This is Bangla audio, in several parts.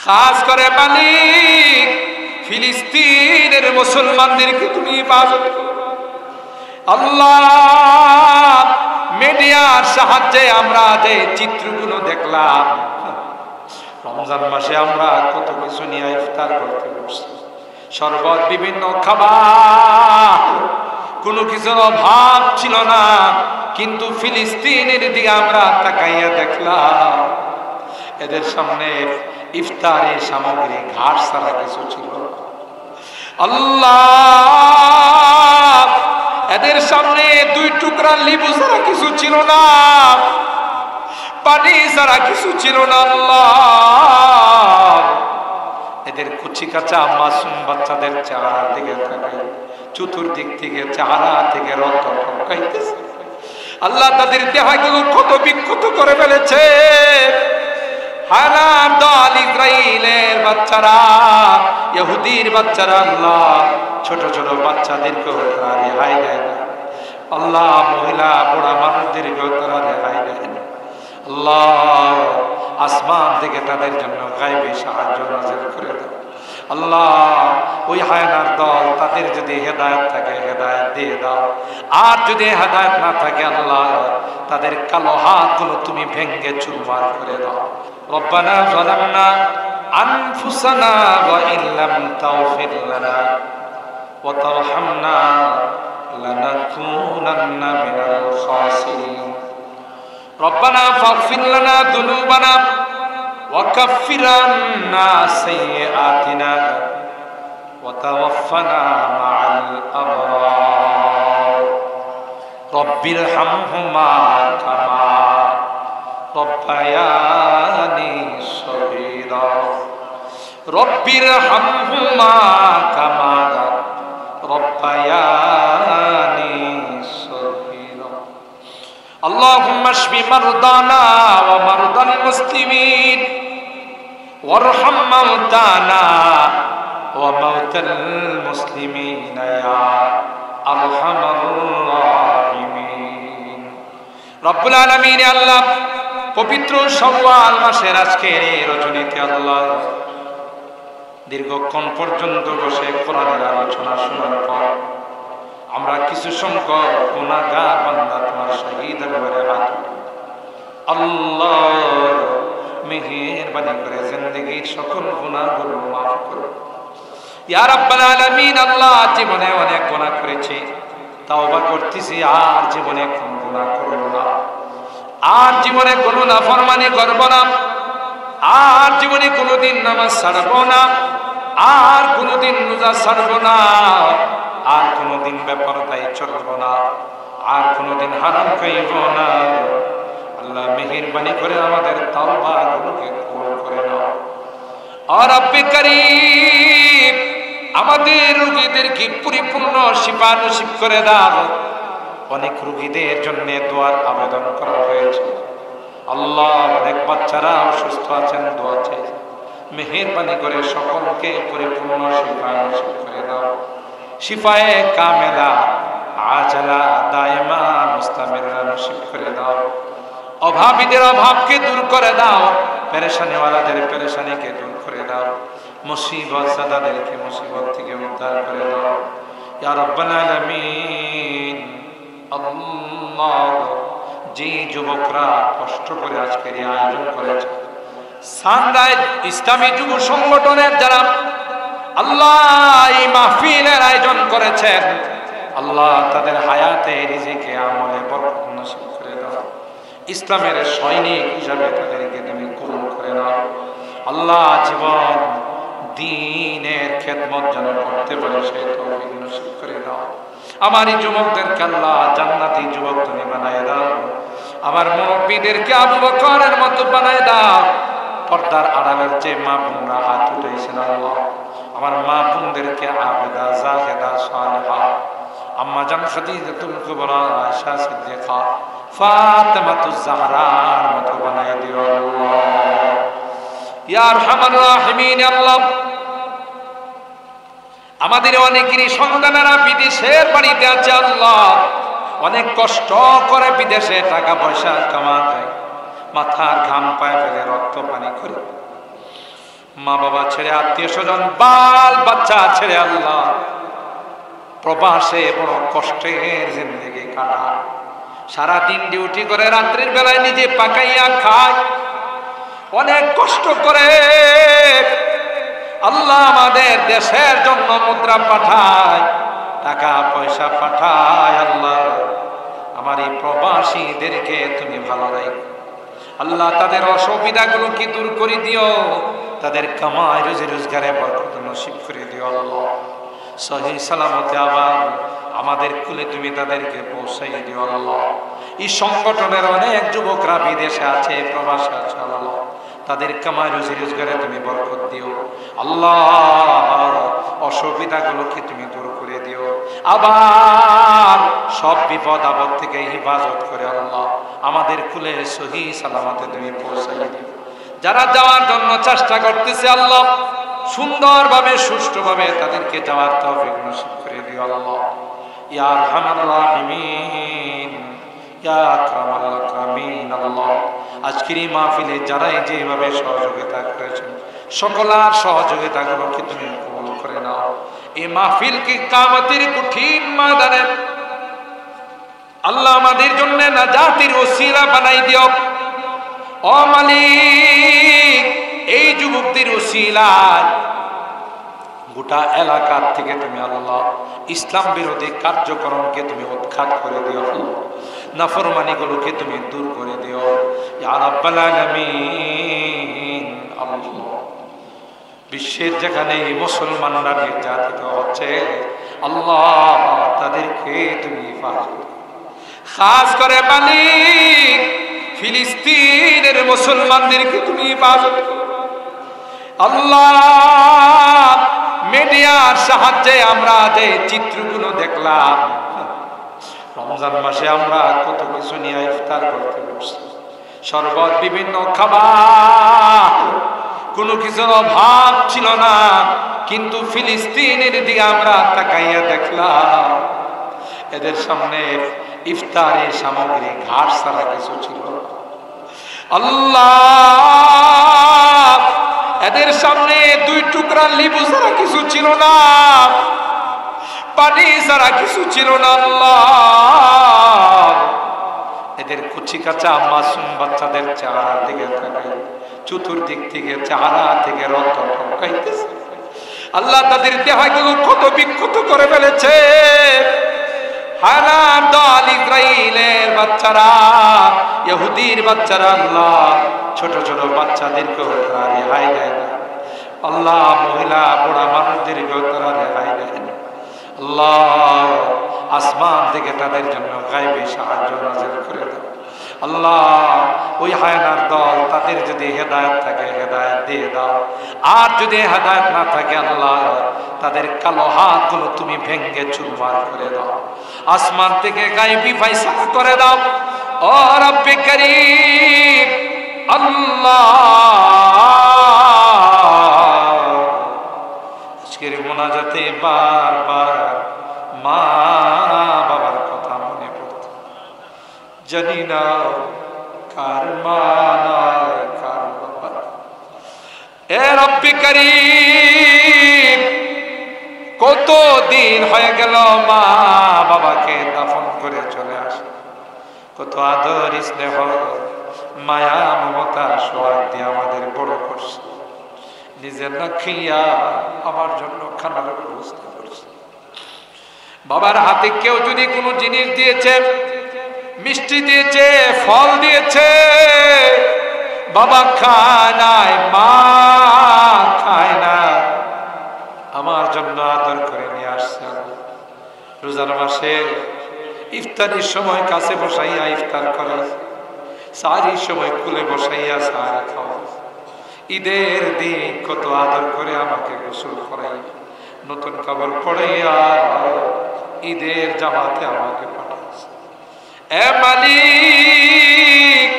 খাস করে মালিক ফিলিস্তিনের মুসলমানদেরকে তুমি হেফাজত করো আল্লাহ। মিডিয়ার সাহায্যে আমরা যে চিত্রগুলো দেখলাম, রমজান মাসে আমরা কত কিছু নিয়ে ইফতার করতে বসছি, শরবত, বিভিন্ন খাবার, কোনো কিছুর অভাব ছিল না। কিন্তু ফিলিস্তিনের দিকে আমরা তাকাইয়া দেখলাম, এদের সামনে ইফতারের সামগ্রী ঘাস ছাড়া কিছু ছিল আল্লাহ। এদের সামনে 2 টুকরা লেবু ছাড়া কিছু ছিল না, পানি ছাড়া কিছু ছিল না আল্লাহ। এদের কুচি কাঁচা মাসুম বাচ্চাদের চেহারা দিকে তাকাই, চতুর্দিক থেকে চেহারা থেকে রক্ত টপকাইতেছে আল্লাহ। তাদের দেহগুলো ক্ষত বিক্ষত করে ফেলেছে। হানার দল, ইসরাইলের বাচ্চারা, ইহুদির বাচ্চারা আল্লাহ ছোট ছোট বাচ্চাদেরকে তারা রেহাই দেয় না আল্লাহ। মহিলা বুড়া মানুষদেরকেও তারা রেহাই দেয় না আল্লাহ। আসমান থেকে তাদের জন্য গায়বী সাহায্য নাযিল করে দাও আল্লাহ। ওই হায়নার দল, তাদের যদি হেদায়েত থাকে হেদায়েত দিয়ে দাও, আর যদি হেদায়েত না থাকে আল্লাহ তাদের কালো হাতগুলো তুমি ভেঙ্গে চুরমার করে দাও। রব্বানা যালামনা আনফুসানা ওয়া ইল্লাম তাগফির লানা ওয়া তারহামনা লানাকুনান্না মিনাল খাসিরিন। রব্বানা ফাগফির লানা যুনুবানা ওয়া কাফির আন্না সাইয়্যাতিনা ওয়া তাওয়াফানা মা'আল আবরার। রব্বিরহামহুমা কামা রব্বায়ানি সগীরা। রব্বিরহামহুমা কামা রব্বায়ানি সগীরা। اللهم اشف مرضانا ومرضى المسلمين وارحم موتانا وموتى المسلمين يا ارحم الراحمين। رب العالمين আল্লাহ পবিত্র শাওয়াল মাসের আজকের এই রজনীতে আল্লাহ দীর্ঘক্ষণ পর্যন্ত বসে কোরআনের আলোচনা শোনার পর আমরা কিছু সংখ্যক গুনাহগার বান্দা তোমার শহীদ দরবারে হাত আল্লাহ মেহেরবানি করে জিন্দেগীর সকল গুনাহগুলো মাফ করো ইয়া রাব্বাল আলামিন। আল্লাহ জীবনে অনেক গুনাহ করেছি, তাওবা করতেছি, আর জীবনে কোনো গুনাহ করব না, আর জীবনে কোনো নাফরমানি করব না, আর জীবনে কোনোদিন নামাজ ছাড়ব না, আর কোনোদিন রোজা ছাড়ব না, আর কোনোদিন বেপরদায় চলব না, আর কোনোদিন হারাম খাইব না। আল্লাহ মেহেরবানি করে আমাদের তাওবাগুলোকে কবুল করে নাও। আর রব্বে কারীম আমাদের রোগীদেরকে পরিপূর্ণ শিফা নসিব করে দাও। অনেক রোগীদের জন্য দোয়ার আবেদন করা হয়েছে আল্লাহ। অনেক বাচ্চারা অসুস্থ আছেন, দোয়া চাই, মেহেরবানি করে সকলকে পরিপূর্ণ শিফা নসিব করে দাও। শিফায়ে কামেলা আজালা দায়মা মুস্তামিরা নসিব করে দাও। অভাবীদের অভাবকে দূর করে দাও, পেরেশানিওয়ালাদের পেরেশানিকে দূর করে দাও, মুসিবত সাদাদেরকে মুসিবত থেকে উদ্ধার করে দাও ইয়া রাব্বাল আলামিন। আল্লাহ যে যুবকরা কষ্ট করে আজকের এই আয়োজন করেছে, সানরাইজ ইসলামী যুব সংগঠনের যারা আল্লাহ এই মাহফিলের আয়োজন করেছেন, আল্লাহ তাদের হায়াতে রিজিকে আমলে বরকত নসিব করে দাও। ইসলামের সৈনিক হিসাবে তাদেরকে তুমি কবুল করে নাও আল্লাহ। জীবন দ্বীনের খেদমত যেন করতে পারে সেই তৌফিক নসিব করে দাও। আমার এই যুবকদেরকে আল্লাহ জান্নাতি যুবক তুমি বানায় দাও। আমার মুরব্বীদেরকে আবু বকরের মতো বানায় দাও। পর্দার আড়ালের যে মা বোনরা হাত উঠাইছেন আল্লাহ, আমার মা বোনদেরকে আবেদা জাহেদা সালেহা, আম্মা জান খাদিজাতুল কুবরা, আয়েশা সিদ্দিকা, ফাতেমাতুজ জাহরার মতো বানায় দিও আল্লাহ ইয়া আরহামার রাহিমিন। আল্লাহ আমাদের অনেকেরই সন্তানেরা বিদেশের বাড়িতে আছে আল্লাহ, অনেক কষ্ট করে বিদেশে টাকা পয়সা কামায়, মাথার ঘাম পায়ে ফেলে রক্ত পানি করে মা বাবা ছেড়ে, আত্মীয় স্বজন, বাল বাচ্চা ছেড়ে আল্লাহ প্রবাসে বড় কষ্টের জিন্দেগি কাটায়। সারাদিন ডিউটি করে, রাত্রির বেলায় নিজে পাকাইয়া খায়, অনেক কষ্ট করে আল্লাহ আমাদের দেশের জন্য মুদ্রা পাঠায়, টাকা পয়সা পাঠায়। আল্লাহ আমার এই প্রবাসীদেরকে তুমি ভালো রাখো আল্লাহ, তাদের অসুবিধাগুলো কি দূর করে দিও, তাদের কামাই রুজি রোজগারে বরকত নসিব করে দিও আল্লাহ। সহি সালামতে আবার আমাদের কুলে তুমি তাদেরকে পৌঁছাই দিও আল্লাহ। এই সংগঠনের অনেক যুবকরা বিদেশে আছে, প্রবাসে আছে আল্লাহ, তাদের কামাই রুজি রোজগারে তুমি বরকত দিও আল্লাহ। অসুবিধাগুলোকে তুমি দূর করে দিও, আবার সব বিপদ আপদ থেকে হিফাজত করে আল্লাহ আমাদের কুলে সহি সালামতে তুমি পৌঁছাই দিও। যারা যাওয়ার জন্য চেষ্টা করতেছে আল্লাহ সুন্দরভাবে সুষ্ঠুভাবে তাদেরকে যাওয়ার তৌফিক নসিব করে দিও আল্লাহ। ইয়া আরহামার রাহিমিন, ইয়া আকরামাল আকরামিন আল্লাহ। আজকের এই মাহফিলে যারাই যেভাবে সহযোগিতা করেছেন সকলার সহযোগিতাগুলোকে তুমি কবুল করে নাও। এই মাহফিলকে কিয়ামতের কঠিন ময়দানে আল্লাহ আমাদের জন্য নাজাতের ওসিলা বানাই দিও। ও মালিক, এই যুবকদের ওসিলায় গোটা এলাকার থেকে তুমি আল্লাহ ইসলাম বিরোধী কার্যক্রমকে তুমি উৎখাত করে দিও, নাফরমানিগুলোকে তুমি দূর করে দিও ইয়া রাব্বাল আলামিন। আল্লাহ বিশ্বের যেখানে মুসলমানরা নির্যাতিত হচ্ছে আল্লাহ তাদেরকে তুমি হেফাজত, খাস করে মালিক ফিলিস্তিনের মুসলমানদেরকে তুমি হেফাজত আল্লাহ। মিডিয়ার সাহায্যে আমরা যে চিত্রগুলো দেখলাম, রমজান মাসে আমরা কত কিছু নিয়ে ইফতার করতে বসছি, শরবত, বিভিন্ন খাবার, কোনো কিছুর অভাব ছিল না, কিন্তু ফিলিস্তিনের দিকে আমরা তাকাইয়া দেখলাম এদের সামনে ইফতারের সামগ্রী ঘাস ছাড়া কিছু ছিল আল্লাহ। এদের সামনে 2 টুকরা লেবু ছাড়া কিছু ছিল না, পানি ছাড়া কিছু ছিল না আল্লাহ। এদের কুচি কাঁচা মাসুম বাচ্চাদের চেহারার দিকে তাকাই, চতুর্দিক থেকে চেহারা থেকে রক্ত টপকাইতেছে আল্লাহ। তাদের দেহগুলো ক্ষত বিক্ষত করে ফেলেছে। হানার দল, ইসরাইলের বাচ্চারা, ইহুদির বাচ্চারা আল্লাহ ছোট ছোট বাচ্চাদেরকে তারা রেহাই দেয় না আল্লাহ। মহিলা বুড়া মানুষদেরকেও তারা রেহাই দেয় না আল্লাহ। আসমান থেকে তাদের জন্য গায়বী সাহায্য নাযিল করে দাও আল্লাহ। ওই হায়নার দল, তাদের যদি হেদায়েত থাকে হেদায়েত দিয়ে দাও, আর যদি হেদায়েত না থাকে আল্লাহ তাদের কালো হাতগুলো তুমি ভেঙ্গে চুরমার করে দাও। আসমান থেকে গায়বী ফয়সালা করে দাও ও রব্বে করিম আল্লাহ। আজকের মোনাজাতে বারবার মা বাবার কথা মনে পড়ত, জানি না কার মা কার বাবা। এ রব্বে করিম, কত দিন হয়ে গেল মা বাবাকে দাফন করে চলে আসে, কত আদর স্নেহ মায়া মমতা সোয়াদ দিয়ে আমাদের বড় করছে, নিজের না খাইয়া আমার জন্য খানার ব্যবস্থা করছে। বাবার হাতে কেউ যদি কোনো জিনিস দিয়েছে, মিষ্টি দিয়েছে, ফল দিয়েছে, বাবা খায় নাই, মা খায় না, আমার জন্য আদর করে নিয়ে আসছে। রোজার মাসে ইফতারির সময় কাছে বসাইয়া ইফতার করা, সাহারির সময় কুলে বসাইয়া সাহারি খাওয়া, ঈদের দিন কত আদর করে আমাকে গোসল করাই, নতুন কাপড় পরাইয়া ঈদের জামাতে আমাকে পাঠাচ্ছে। এ মালিক,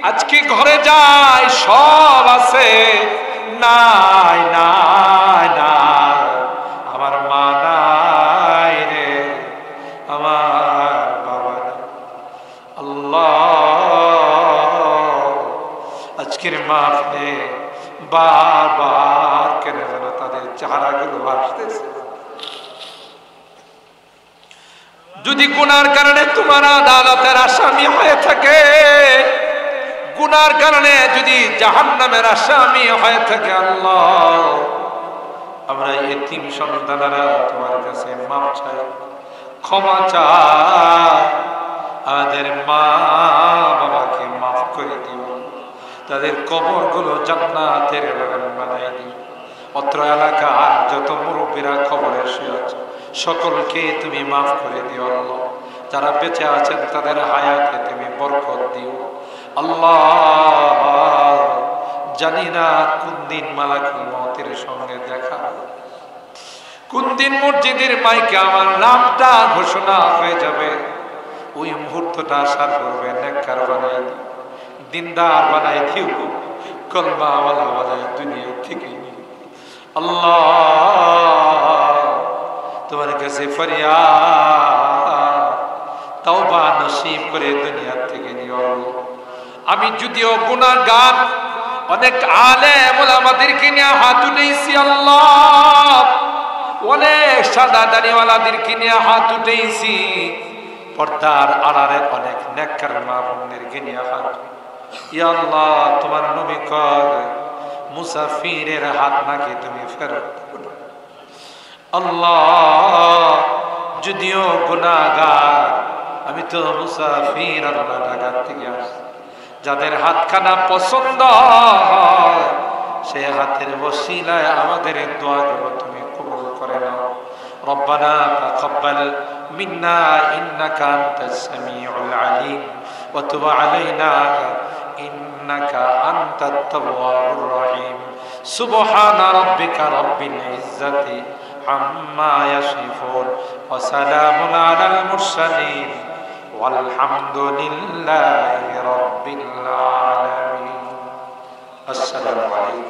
আজকে ঘরে যাই সব আছে, নাই নাই নাই, আমার মা নাই রে, আমার বাবা নাই আল্লাহ। আজকের মাহফিলে বারবার চেহারাগুলো আসতেছে। যদি গুনার কারণে তোমার আদালতের আসামি হয়ে থাকে, গুনার কারণে যদি জাহান্নামের আসামি হয়ে থাকে, আল্লাহ আমরা এতিম সন্তানেরা তোমার কাছে মাপ চাই, ক্ষমা চাই। আমাদের মা বাবাকে মাফ করে দিও, তাদের কবরগুলো জান্নাতের বাগান বানাই দিও। অত্র এলাকার যত মুরব্বীরা কবরে শুয়ে আছে সকলকে তুমি মাফ করে দিও আল্লাহ। যারা বেঁচে আছেন তাদের হায়াতে তুমি বরকত দিও আল্লাহ। জানি না কোন দিন মালাকুল মউতের সঙ্গে দেখা, কোন দিন মসজিদের মাইকে আমার নামটা ঘোষণা হয়ে যাবে। ওই মুহূর্তটা আসার করবে নেককার বানাই দিও, দিনদার বানাই দিও, কলমাওয়ালা বানাই দুনিয়া থেকে নিও আল্লাহ। তোমার কাছে ফরিয়াদ, তওবা নসিব করে দুনিয়া থেকে নিও। আমি যদিও গুনাহগার, অনেক আলেম ওলামাদেরকে নিয়ে হাত উঠেছি আল্লাহ, অনেক সাদা দাড়িওয়ালাদেরকে নিয়ে হাত উঠেছি, পর্দার আড়ালে অনেক নেককার মা বোনদেরকে নিয়ে হাত। ইয়া আল্লাহ, তোমার নবী কর মুসাফিরের হাত নাকি তুমি ফেরত করো আল্লাহ। যদিও গুনাহগার, আমি তো মুসাফির আল্লাহ, ঢাকা থেকে আসছি। যাদের হাতখানা পছন্দ হয় সে হাতের ওসিলায় আমাদের দোয়াগুলো তুমি কবুল করে নাও। রব্বানা তাকাব্বাল মিন্না ইন্নাকা আনতাস সামিউল আলিম ওয়া তুব আলাইনা ইন্নাকা আনতাত তাওয়াবুর রহিম। সুবহানা রাব্বিকা রাব্বিল ইজ্জাতি আম্মা ইয়াসিফুন ওয়া সালামুন আলাল মুরসালিন walhamdulillahi rabbil alamin. Assalamu alaikum.